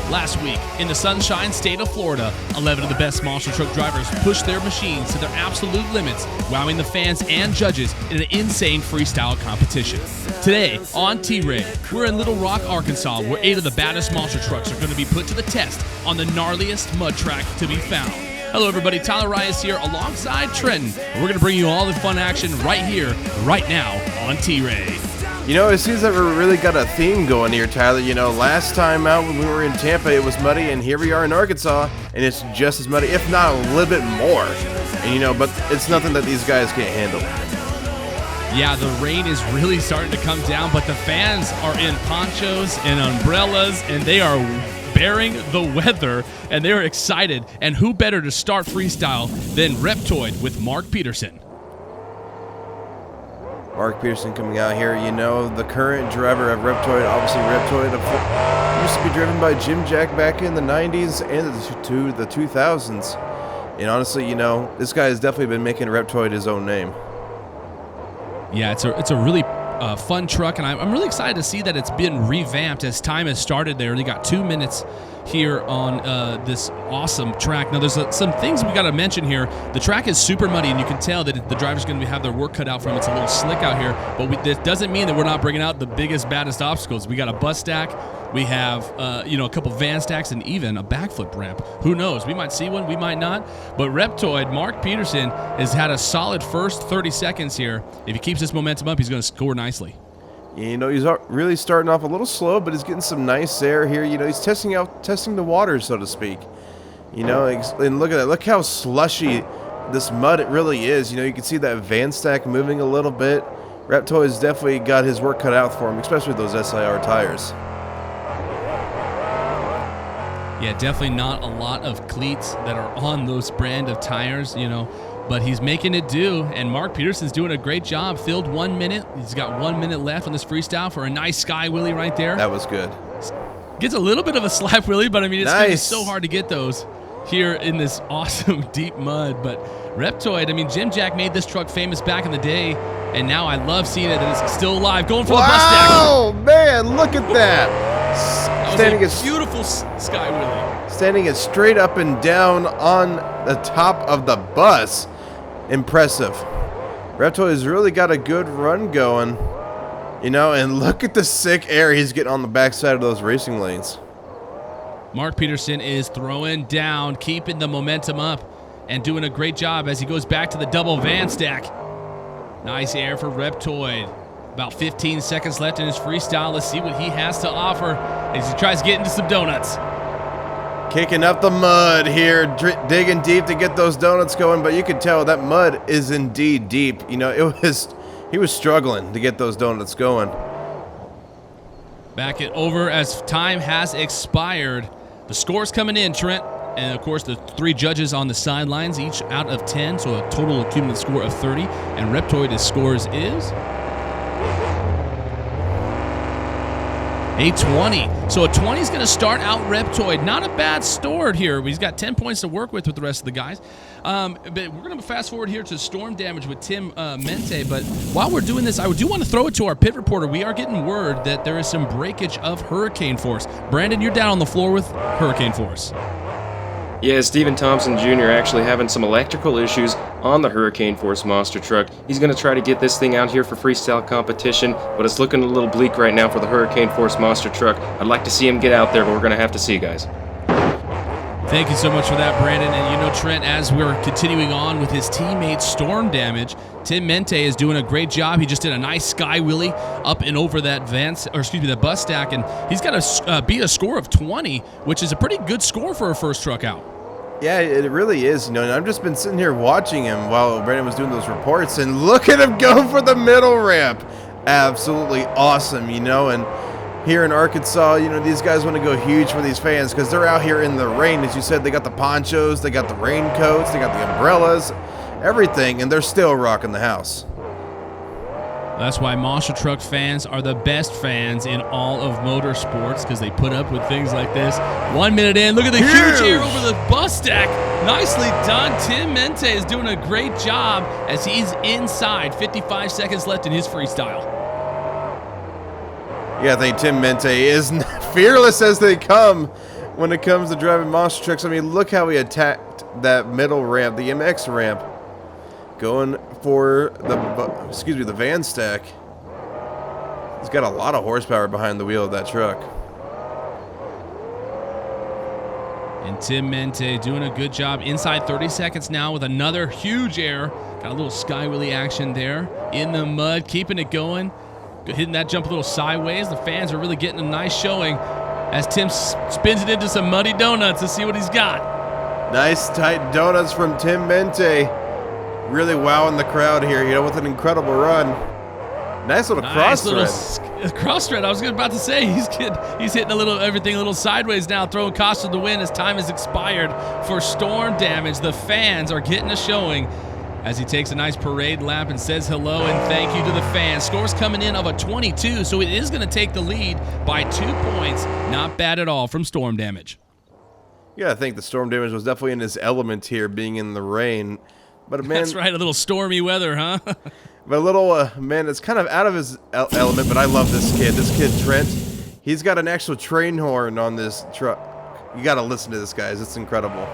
Last week, in the sunshine state of Florida, 11 of the best monster truck drivers pushed their machines to their absolute limits, wowing the fans and judges in an insane freestyle competition. Today, on T.Ray, we're in Little Rock, Arkansas, where 8 of the baddest monster trucks are going to be put to the test on the gnarliest mud track to be found. Hello everybody, Tyler Rayas here alongside Trenton, and we're going to bring you all the fun action right here, right now on T.Ray. You know, it seems that we really got a theme going here, Tyler. You know, last time out when we were in Tampa, it was muddy, and here we are in Arkansas, and it's just as muddy, if not a little bit more. And you know, but it's nothing that these guys can't handle. Yeah, the rain is really starting to come down, but the fans are in ponchos and umbrellas, and they are bearing the weather, and they're excited. And who better to start freestyle than Reptoid with Mark Peterson? Mark Peterson coming out here, you know, the current driver of Reptoid. Obviously, Reptoid used to be driven by Jim Jack back in the 90s and the 2000s. And honestly, you know, this guy has definitely been making Reptoid his own name. Yeah, it's a really fun truck, and I'm really excited to see that it's been revamped as time has started there. They got 2 minutes here on this awesome track. Now, there's some things we got to mention here. The track is super muddy, and you can tell that the driver's going to have their work cut out from it. It's a little slick out here, but that doesn't mean that we're not bringing out the biggest, baddest obstacles. We got a bus stack. We have, you know, a couple van stacks and even a backflip ramp. Who knows? We might see one, we might not. But Reptoid, Mark Peterson, has had a solid first 30 seconds here. If he keeps this momentum up, he's going to score nicely. You know, he's really starting off a little slow, but he's getting some nice air here. You know, he's testing the water, so to speak. You know, and look at that. Look how slushy this mud it really is. You know, you can see that van stack moving a little bit. Reptoid's definitely got his work cut out for him, especially with those SIR tires. Yeah, definitely not a lot of cleats that are on those brand of tires, you know, but he's making it do, and Mark Peterson's doing a great job. Filled 1 minute. He's got 1 minute left on this freestyle for a nice sky wheelie right there. That was good. Gets a little bit of a slap wheelie, but I mean, it's nice. gonna be so hard to get those here in this awesome deep mud. But Reptoid, I mean, Jim Jack made this truck famous back in the day, and now I love seeing it that it's still alive. Going for the bus stack. Oh man, look at that! Standing a beautiful sky wheelie. Standing it straight up and down on the top of the bus. Impressive. Reptoid has really got a good run going. You know, and look at the sick air he's getting on the backside of those racing lanes. Mark Peterson is throwing down, keeping the momentum up, and doing a great job as he goes back to the double van stack. Nice air for Reptoid. About 15 seconds left in his freestyle. Let's see what he has to offer as he tries to get into some donuts. Kicking up the mud here, digging deep to get those donuts going, but you can tell that mud is indeed deep. You know, he was struggling to get those donuts going. Back it over as time has expired. The score's coming in, Trent. And, of course, the 3 judges on the sidelines, each out of 10, so a total cumulative score of 30. And Reptoid, scores is a 20. So a 20 is going to start out Reptoid. Not a bad start here. He's got 10 points to work with the rest of the guys. But we're going to fast forward here to storm damage with Tim Mente. But while we're doing this, I do want to throw it to our pit reporter. We are getting word that there is some breakage of hurricane force. Brandon, you're down on the floor with hurricane force. Yeah, Stephen Thompson Jr. actually having some electrical issues on the Hurricane Force monster truck. He's going to try to get this thing out here for freestyle competition, but it's looking a little bleak right now for the Hurricane Force monster truck. I'd like to see him get out there, but we're going to have to see, guys. Thank you so much for that, Brandon. And you know, Trent, as we're continuing on with his teammate Storm Damage, Tim Mente is doing a great job. He just did a nice sky wheelie up and over that that bus stack, and he's got to beat a score of 20, which is a pretty good score for a first truck out. Yeah, it really is. You know, and I've just been sitting here watching him while Brandon was doing those reports, and look at him go for the middle ramp. Absolutely awesome, you know, and here in Arkansas, you know, these guys want to go huge for these fans because they're out here in the rain. As you said, they got the ponchos, they got the raincoats, they got the umbrellas, everything, and they're still rocking the house. That's why monster truck fans are the best fans in all of motorsports, because they put up with things like this. 1 minute in, look at the huge air over the bus stack. Nicely done. Tim Mente is doing a great job as he's inside. 55 seconds left in his freestyle. Yeah, I think Tim Mente is fearless as they come. when it comes to driving monster trucks. I mean, look how he attacked that middle ramp, the MX ramp, going for the van stack. He's got a lot of horsepower behind the wheel of that truck. And Tim Mente doing a good job inside 30 seconds now with another huge air. Got a little sky wheelie action there in the mud, keeping it going. Hitting that jump a little sideways. The fans are really getting a nice showing as Tim spins it into some muddy donuts to see what he's got. Nice tight donuts from Tim Mente. Really wowing the crowd here, you know, with an incredible run. Nice little cross thread. Cross thread. I was about to say he's hitting everything a little sideways now, throwing caution to the wind as time has expired for storm damage. The fans are getting a showing as he takes a nice parade lap and says hello and thank you to the fans. Scores coming in of a 22, so it is going to take the lead by 2 points. Not bad at all from storm damage. Yeah, I think the storm damage was definitely in his element here, being in the rain. But man, that's right, a little stormy weather, huh? But a little, man, it's kind of out of his element, but I love this kid. This kid, Trent, he's got an actual train horn on this truck. You got to listen to this, guys. It's incredible.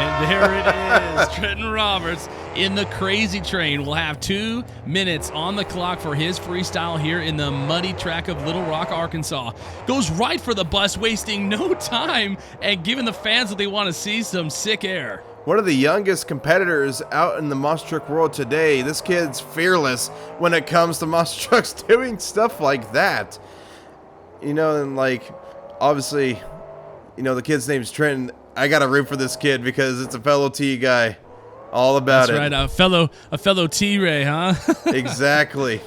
And there it is, Trenton Roberts in the crazy train. Will have 2 minutes on the clock for his freestyle here in the muddy track of Little Rock, Arkansas. Goes right for the bus, wasting no time and giving the fans what they want to see, some sick air. One of the youngest competitors out in the monster truck world today. This kid's fearless when it comes to monster trucks doing stuff like that. You know, and like, obviously, you know, the kid's name's Trenton. I got to root for this kid because it's a fellow T guy. All about it. That's right, a fellow T.Ray, huh? Exactly.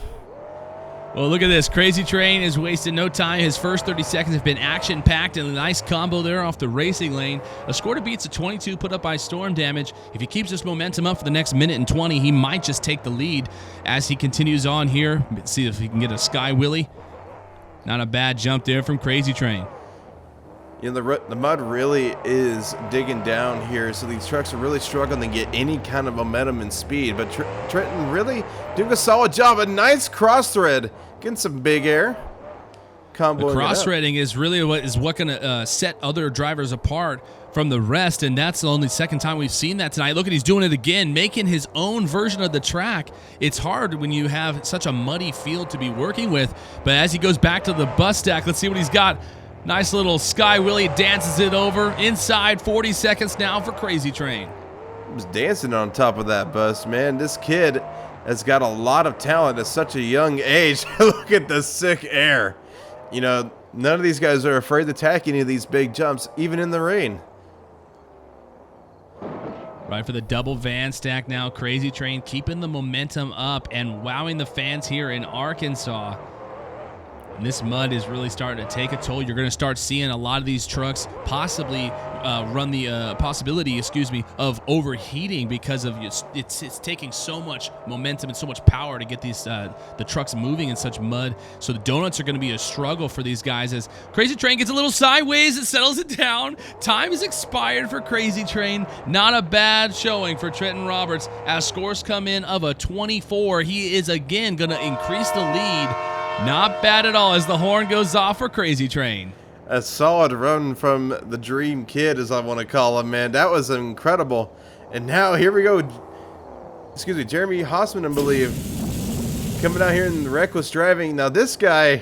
Well, look at this. Crazy Train is wasting no time. His first 30 seconds have been action-packed and a nice combo there off the racing lane. A score to beats a 22 put up by storm damage. If he keeps this momentum up for the next minute and 20, he might just take the lead as he continues on here. Let's see if he can get a sky wheelie. Not a bad jump there from Crazy Train. You know, the mud really is digging down here, so these trucks are really struggling to get any kind of momentum and speed. But Trenton really doing a solid job. A nice cross thread, getting some big air. The cross threading is really what going to set other drivers apart from the rest, and that's the only second time we've seen that tonight. Look at, he's doing it again, making his own version of the track. It's hard when you have such a muddy field to be working with, but as he goes back to the bus stack, let's see what he's got. Nice little sky wheelie, dances it over. Inside 40 seconds now for Crazy Train. He was dancing on top of that bus, man. This kid has got a lot of talent at such a young age. Look at the sick air. You know, none of these guys are afraid to attack any of these big jumps, even in the rain. Right for the double van stack now. Crazy Train keeping the momentum up and wowing the fans here in Arkansas. And this mud is really starting to take a toll. You're going to start seeing a lot of these trucks possibly run the possibility, of overheating because of it's taking so much momentum and so much power to get these the trucks moving in such mud. So the donuts are going to be a struggle for these guys as Crazy Train gets a little sideways. It settles it down. Time is expired for Crazy Train. Not a bad showing for Trenton Roberts as scores come in of a 24. He is again going to increase the lead. Not bad at all as the horn goes off for Crazy Train. A solid run from the Dream Kid, as I want to call him, man. That was incredible. And now here we go. Jeremy Hausman, I believe, coming out here in the reckless driving. Now this guy,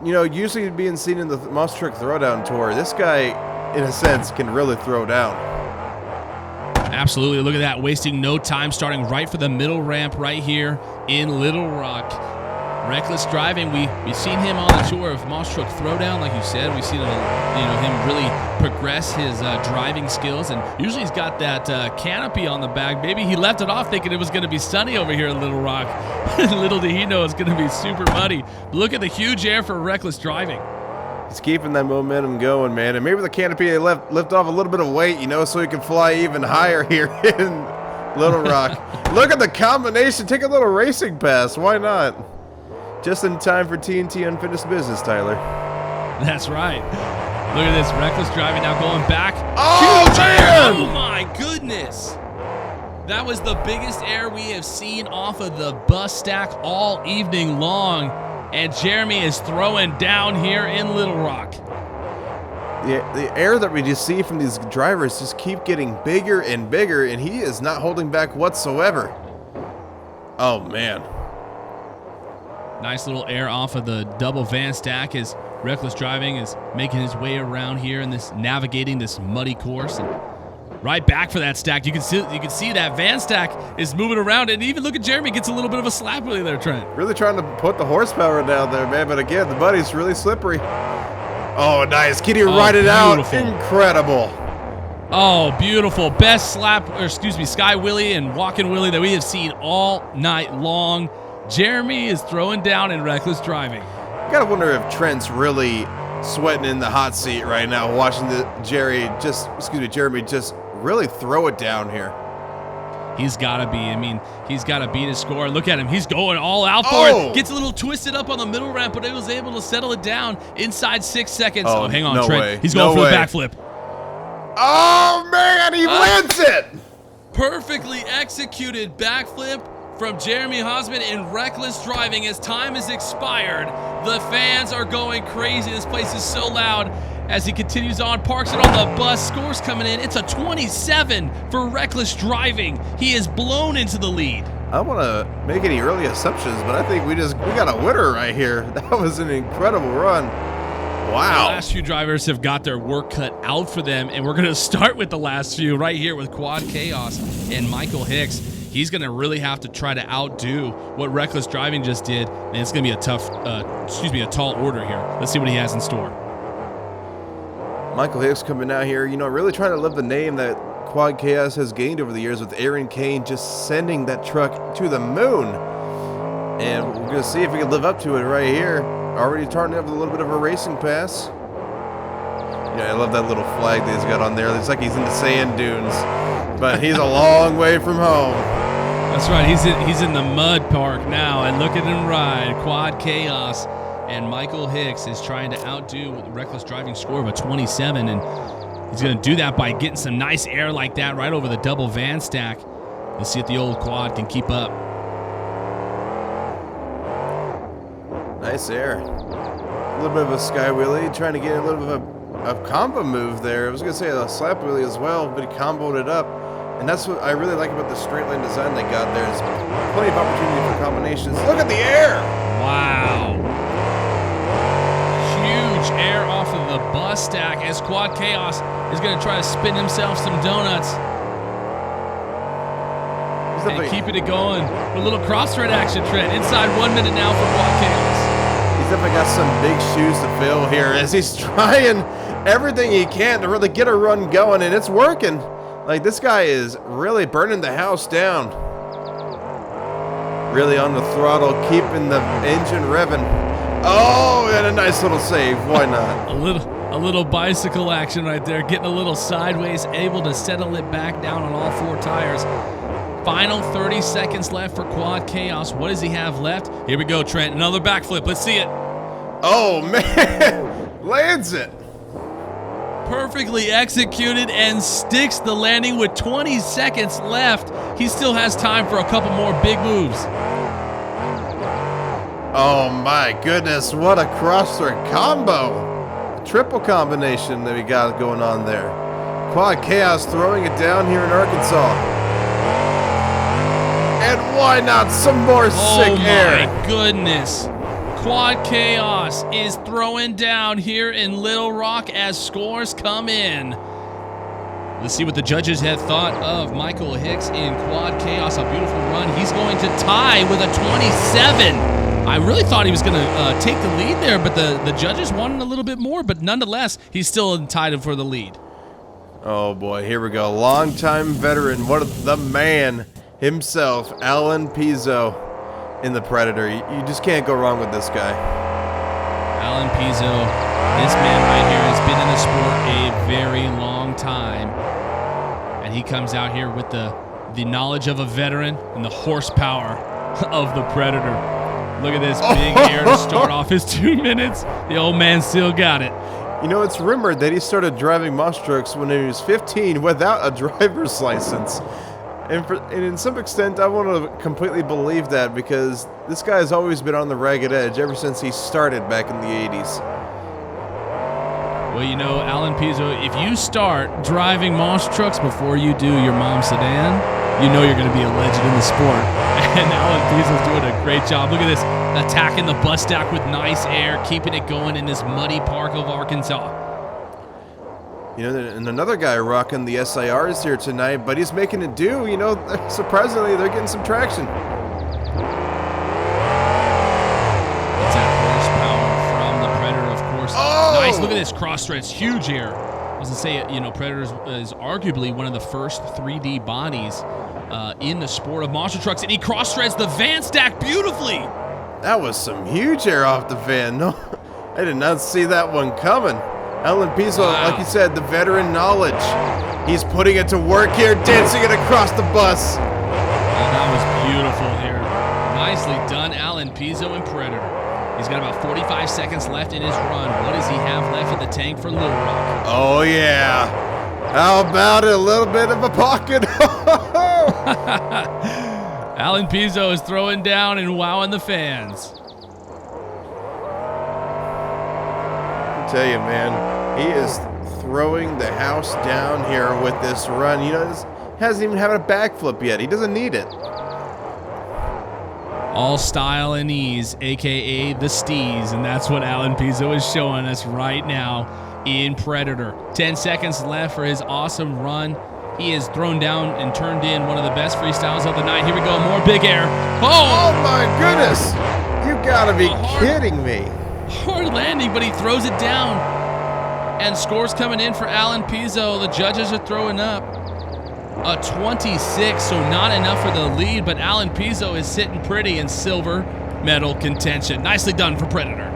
you know, usually being seen in the Monster Truck Throwdown Tour, this guy, in a sense, can really throw down. Absolutely. Look at that. Wasting no time, starting right for the middle ramp right here in Little Rock. Reckless driving. We've seen him on the tour of Monster Truck Throwdown, like you said. We've seen him really progress his driving skills, and usually he's got that canopy on the back. Maybe he left it off thinking it was going to be sunny over here in Little Rock. Little did he know it's going to be super muddy. But look at the huge air for reckless driving. He's keeping that momentum going, man. And maybe the canopy lift off a little bit of weight, you know, so he can fly even higher here in Little Rock. Look at the combination. Take a little racing pass. Why not? Just in time for TNT Unfinished Business, Tyler. That's right. Look at this reckless driving now going back. Oh, man! Oh, my goodness. That was the biggest air we have seen off of the bus stack all evening long. and Jeremy is throwing down here in Little Rock. The air that we just see from these drivers just keep getting bigger and bigger, and he is not holding back whatsoever. Oh, man. Nice little air off of the double van stack as Reckless Driving is making his way around here and navigating this muddy course. And right back for that stack. You can see that van stack is moving around, and even look at Jeremy gets a little bit of a slap wheelie there, Trent. Really trying to put the horsepower down there, man. But again, the buddy's really slippery. Oh, nice. Can you ride it out? Incredible. Oh, beautiful. Best sky wheelie and walking wheelie that we have seen all night long. Jeremy is throwing down in Reckless Driving. You gotta wonder if Trent's really sweating in the hot seat right now, watching Jeremy just really throw it down here. He's gotta be. I mean, he's gotta beat his score. Look at him. He's going all out for it. Gets a little twisted up on the middle ramp, but he was able to settle it down inside 6 seconds. Oh, hang on, Trent. Way. He's going for the backflip. Oh, man, he lands it. Perfectly executed backflip from Jeremy Hosman in Reckless Driving as time has expired. The fans are going crazy. This place is so loud as he continues on, parks it on the bus. Scores coming in. It's a 27 for Reckless Driving. He is blown into the lead. I don't want to make any early assumptions, but I think we got a winner right here. That was an incredible run. Wow. The last few drivers have got their work cut out for them, and we're going to start with the last few right here with Quad Chaos and Michael Hicks. He's going to really have to try to outdo what Reckless Driving just did, and it's going to be a tall order here. Let's see what he has in store. Michael Hicks coming out here, really trying to live the name that Quad Chaos has gained over the years with Aaron Kane just sending that truck to the moon. And we're going to see if we can live up to it right here. Already starting to have a little bit of a racing pass. I love that little flag that he's got on there. It's like he's in the sand dunes, but he's a long way from home. That's right. He's in the mud park now, and look at him ride. Quad Chaos and Michael Hicks is trying to outdo the Reckless Driving score of a 27, and he's going to do that by getting some nice air like that right over the double van stack. Let's see if the old quad can keep up. Nice air. A little bit of a sky wheelie, trying to get a little bit of a combo move there. I was going to say a slap wheelie as well, but he comboed it up. And that's what I really like about the straight line design they got there. Is plenty of opportunity for combinations. Look at the air! Wow. Huge air off of the bus stack as Quad Chaos is going to try to spin himself some donuts. And keeping it going. A little cross-thread action, Trent. Inside 1 minute now for Quad Chaos. He's definitely got some big shoes to fill here as he's trying everything he can to really get a run going, and it's working. Like, this guy is really burning the house down. Really on the throttle, keeping the engine revving. Oh, and a nice little save. Why not? A little bicycle action right there, getting a little sideways, able to settle it back down on all four tires. Final 30 seconds left for Quad Chaos. What does he have left? Here we go, Trent. Another backflip. Let's see it. Oh, man. Lands it. Perfectly executed and sticks the landing with 20 seconds left. He still has time for a couple more big moves. Oh, my goodness. What a cross-thread combo. A triple combination that we got going on there. Quad Chaos throwing it down here in Arkansas. And why not some more sick air? Oh my goodness. Quad Chaos is throwing down here in Little Rock as scores come in. Let's see what the judges had thought of Michael Hicks in Quad Chaos. A beautiful run. He's going to tie with a 27. I really thought he was going to take the lead there, but the judges wanted a little bit more, but nonetheless, he's still entitled for the lead. Oh boy, here we go. Longtime veteran, what the man himself, Alan Pizzo in the Predator. You just can't go wrong with this guy. Alan Pizzo, this man right here has been in the sport a very long time. And he comes out here with the knowledge of a veteran and the horsepower of the Predator. Look at this big air to start off his 2 minutes. The old man still got it. You know, it's rumored that he started driving monster trucks when he was 15 without a driver's license. And in some extent, I want to completely believe that because this guy has always been on the ragged edge ever since he started back in the 80s. Well, you know, Alan Pizzo, if you start driving monster trucks before you do your mom's sedan, you know you're going to be a legend in the sport. And Alan Pizzo's doing a great job. Look at this, attacking the bus stack with nice air, keeping it going in this muddy park of Arkansas. You know, and another guy rocking the SIRs here tonight, but he's making it do. You know, surprisingly, they're getting some traction. It's that horsepower from the Predator, of course. Oh! Nice, look at this cross threads, huge air. I was going to say, you know, Predator is arguably one of the first 3D bodies in the sport of monster trucks, and he cross threads the van stack beautifully. That was some huge air off the van. No, I did not see that one coming. Alan Pizzo, wow. Like you said, the veteran knowledge. He's putting it to work here, dancing it across the bus. Oh, that was beautiful here. Nicely done, Alan Pizzo and Predator. He's got about 45 seconds left in his run. What does he have left in the tank for Little Rock? Oh, yeah. How about it? A little bit of a pocket. Alan Pizzo is throwing down and wowing the fans. I tell you, man, he is throwing the house down here with this run. You know, this hasn't even had a backflip yet. He doesn't need it. All style and ease, a.k.a. the steez, and that's what Alan Pizzo is showing us right now in Predator. 10 seconds left for his awesome run. He is thrown down and turned in one of the best freestyles of the night. Here we go, more big air. Oh my goodness! You gotta be kidding me. Hard landing, but he throws it down. And scores coming in for Alan Pizzo. The judges are throwing up a 26, so not enough for the lead, but Alan Pizzo is sitting pretty in silver medal contention. Nicely done for Predator.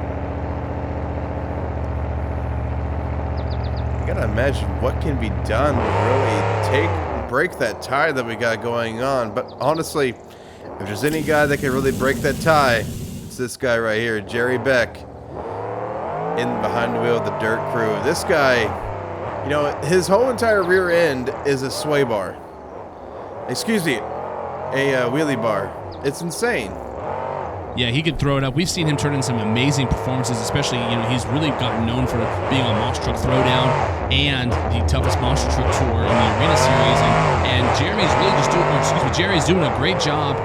I gotta imagine what can be done to really break that tie that we got going on. But honestly, if there's any guy that can really break that tie, it's this guy right here, Jerry Beck. In behind the wheel of the dirt crew. This guy, you know, his whole entire rear end is a sway bar. Excuse me, a wheelie bar. It's insane. Yeah, he could throw it up. We've seen him turn in some amazing performances, especially, you know, he's really gotten known for being on Monster Truck Throwdown and the toughest Monster Truck Tour in the Arena Series. And Jeremy's really just doing, or excuse me, Jerry's doing a great job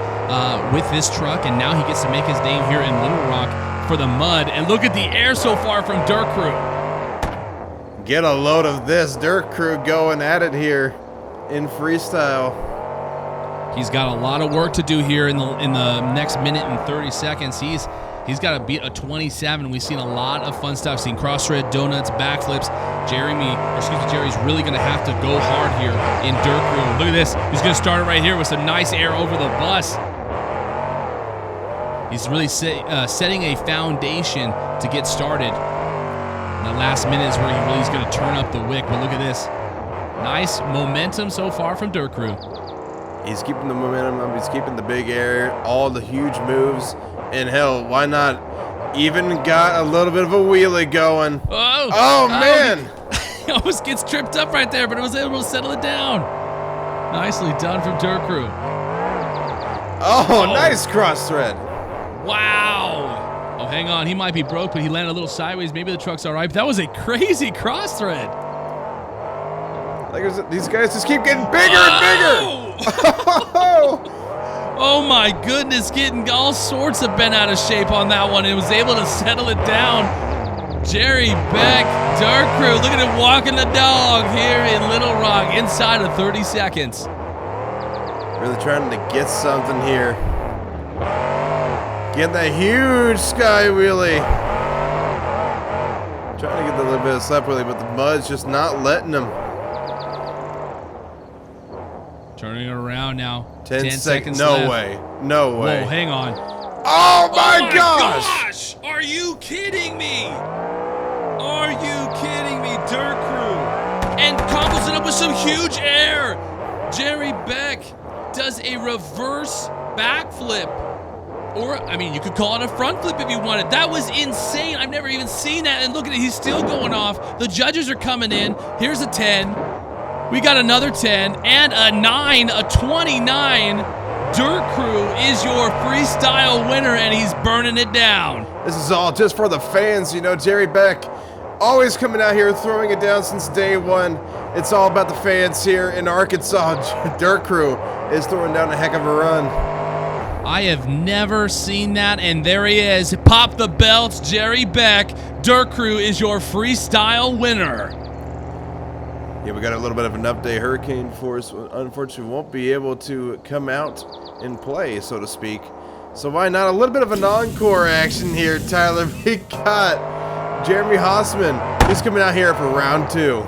with this truck, and now he gets to make his name here in Little Rock for the mud. And look at the air so far from Dirt Crew. Get a load of this Dirt Crew going at it here in freestyle. He's got a lot of work to do here in the next minute and 30 seconds. He's got to beat a 27. We've seen a lot of fun stuff. Seen cross thread, donuts, backflips. Jerry's really going to have to go hard here in Dirt Crew. Look at this. He's going to start it right here with some nice air over the bus. He's really setting a foundation to get started. And the last minute is where he really is going to turn up the wick. But look at this. Nice momentum so far from Dirt Crew. He's keeping the momentum up. He's keeping the big air, all the huge moves. And hell, why not? Even got a little bit of a wheelie going. Oh man! He almost gets tripped up right there, but it was able to settle it down. Nicely done from Dirt Crew. Oh, nice cross thread. Wow. Oh, hang on. He might be broke, but he landed a little sideways. Maybe the truck's all right. But that was a crazy cross thread. Like, these guys just keep getting bigger and bigger. Oh my goodness, getting all sorts of bent out of shape on that one. It was able to settle it down. Jerry Beck, Dirt Crew, look at him walking the dog here in Little Rock inside of 30 seconds. Really trying to get something here. Get that huge sky wheelie. Trying to get a little bit of slap wheelie, but the mud's just not letting him. Turning it around now. 10 seconds No left. way. No way. Whoa, hang on. Oh my gosh! Are you kidding me? Are you kidding me, Dirt Crew? And combos it up with some huge air. Jerry Beck does a reverse backflip. Or, I mean, you could call it a front flip if you wanted. That was insane. I've never even seen that. And look at it, he's still going off. The judges are coming in. Here's a 10. We got another 10 and a 9, a 29. Dirt Crew is your freestyle winner, and he's burning it down. This is all just for the fans, you know. Jerry Beck always coming out here throwing it down since day one. It's all about the fans here in Arkansas. Dirt Crew is throwing down a heck of a run. I have never seen that, and there he is. Pop the belts, Jerry Beck. Dirt Crew is your freestyle winner. Yeah, we got a little bit of an update. Hurricane Force, unfortunately, won't be able to come out and play, so to speak. So why not a little bit of an encore action here, Tyler? We got Jeremy Hausman. He's coming out here for round 2.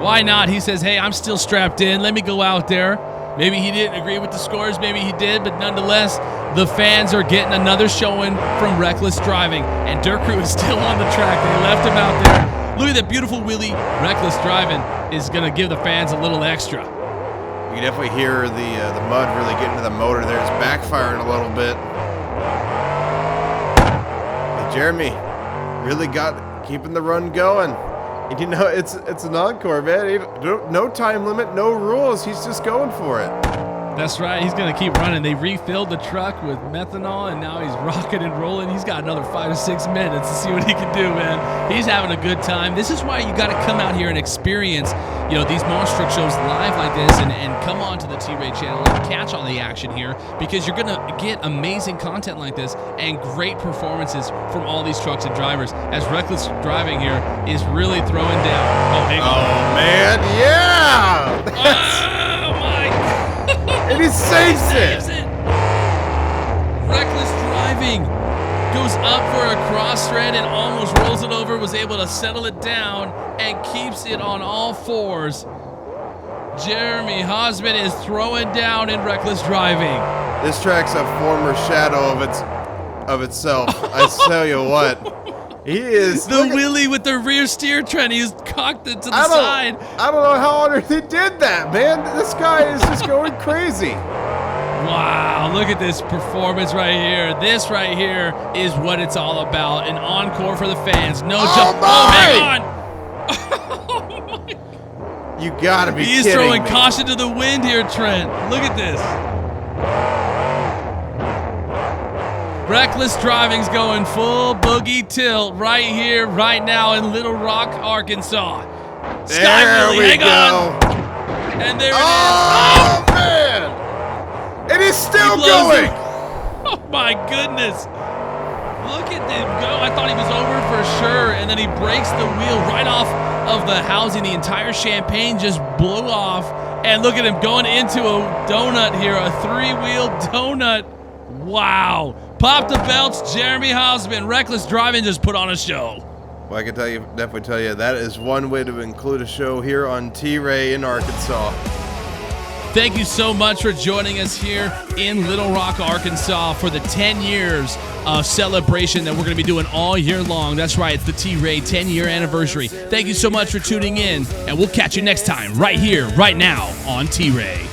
Why not? He says, hey, I'm still strapped in. Let me go out there. Maybe he didn't agree with the scores. Maybe he did. But nonetheless, the fans are getting another showing from Reckless Driving. And Dirt Crew is still on the track. They left him out there. Look at that beautiful wheelie. Reckless Driving is going to give the fans a little extra. You can definitely hear the mud really getting to the motor there. It's backfiring a little bit. But Jeremy really got keeping the run going. And you know, it's an encore, man. No time limit, no rules. He's just going for it. That's right. He's going to keep running. They refilled the truck with methanol, and now he's rocking and rolling. He's got another 5 to 6 minutes to see what he can do, man. He's having a good time. This is why you got to come out here and experience, you know, these monster truck shows live like this, and come on to the T-Ray channel and catch all the action here, because you're going to get amazing content like this and great performances from all these trucks and drivers, as Reckless Driving here is really throwing down. Oh, hang on. Oh, man. Yeah. Oh, my God. And he saves it. Reckless Driving goes up for a cross thread and almost rolls it over, was able to settle it down and keeps it on all fours. Jeremy Hausman is throwing down in Reckless Driving. This track's a former shadow of itself. I tell you what. He is the wheelie with the rear steer, Trent. He's cocked it to the side. I don't know how on earth he did that, man. This guy is just going crazy. Wow, look at this performance right here. This right here is what it's all about. An encore for the fans. No jump. Oh, hang on. Oh, my. You gotta be kidding me. He is throwing caution to the wind here, Trent. Look at this. Reckless Driving's going full boogie tilt right here, right now in Little Rock, Arkansas. There we go. And there it is. Oh, man. And he's still going. Oh, my goodness. Look at him go. I thought he was over for sure, and then he breaks the wheel right off of the housing. The entire champagne just blew off. And look at him going into a donut here, a 3-wheel donut. Wow. Pop the belts, Jeremy Hausman. Reckless Driving just put on a show. Well, I can definitely tell you, that is one way to include a show here on T-Ray in Arkansas. Thank you so much for joining us here in Little Rock, Arkansas for the 10 years of celebration that we're going to be doing all year long. That's right, it's the T-Ray 10-year anniversary. Thank you so much for tuning in, and we'll catch you next time right here, right now on T-Ray.